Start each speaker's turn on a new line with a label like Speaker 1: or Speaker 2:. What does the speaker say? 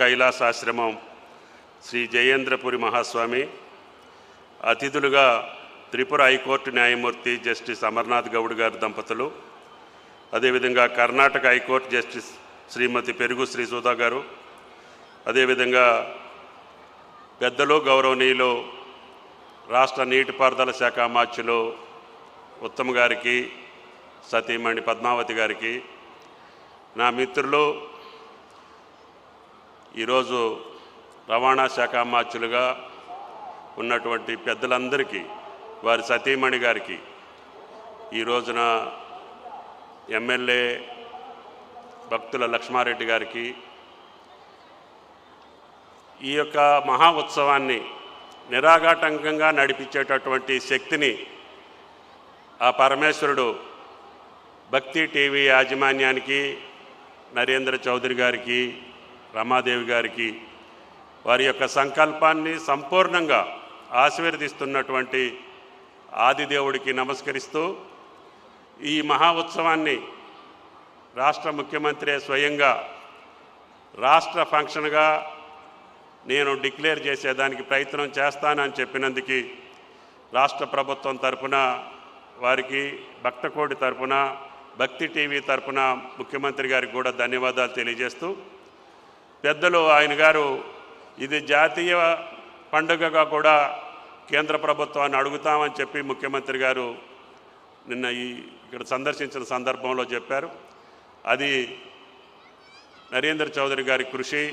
Speaker 1: కైలాసాశ్రమం శ్రీ జయేంద్రపురి మహాస్వామి, అతిథులుగా త్రిపుర హైకోర్టు న్యాయమూర్తి జస్టిస్ అమర్నాథ్ గౌడ్ గారి దంపతులు, అదేవిధంగా కర్ణాటక హైకోర్టు జస్టిస్ శ్రీమతి పెరుగు శ్రీ సుధా గారు, అదేవిధంగా పెద్దలు గౌరవనీయులు రాష్ట్ర నీటిపారుదల శాఖ అమాత్యులు ఉత్తమ్ గారికి, సతీమణి పద్మావతి గారికి, నా మిత్రులు ఈరోజు రవాణా శాఖ అమాత్యులుగా ఉన్నటువంటి పెద్దలందరికీ, వారి సతీమణి గారికి, ఈ రోజున ఎమ్మెల్యే భక్తుల లక్ష్మారెడ్డి గారికి, ఈ యొక్క మహా ఉత్సవాన్ని నిరాఘాటంకంగా నడిపించేటటువంటి శక్తిని ఆ పరమేశ్వరుడు భక్తి టీవీ యాజమాన్యానికి, నరేంద్ర చౌదరి గారికి, రమాదేవి గారికి, వారి యొక్క సంకల్పాన్ని సంపూర్ణంగా ఆశీర్వదిస్తున్నటువంటి ఆదిదేవుడికి నమస్కరిస్తూ, ఈ మహా ఉత్సవాన్ని రాష్ట్ర ముఖ్యమంత్రి స్వయంగా రాష్ట్ర ఫంక్షన్గా నేను డిక్లేర్ చేసేదానికి ప్రయత్నం చేస్తానని చెప్పినందుకు రాష్ట్ర ప్రభుత్వం తరపున వారికి, భక్తకోటి తరపున, భక్తి టీవీ తరపున ముఖ్యమంత్రి గారికి కూడా ధన్యవాదాలు తెలియజేస్తూ, పెద్దలు ఆయన గారు ఇది జాతీయ పండుగగా కూడా కేంద్ర ప్రభుత్వాన్ని అడుగుతామని చెప్పి ముఖ్యమంత్రి గారు నిన్న ఇక్కడ సందర్శించిన సందర్భంలో చెప్పారు. అది నరేంద్ర చౌదరి గారి కృషి,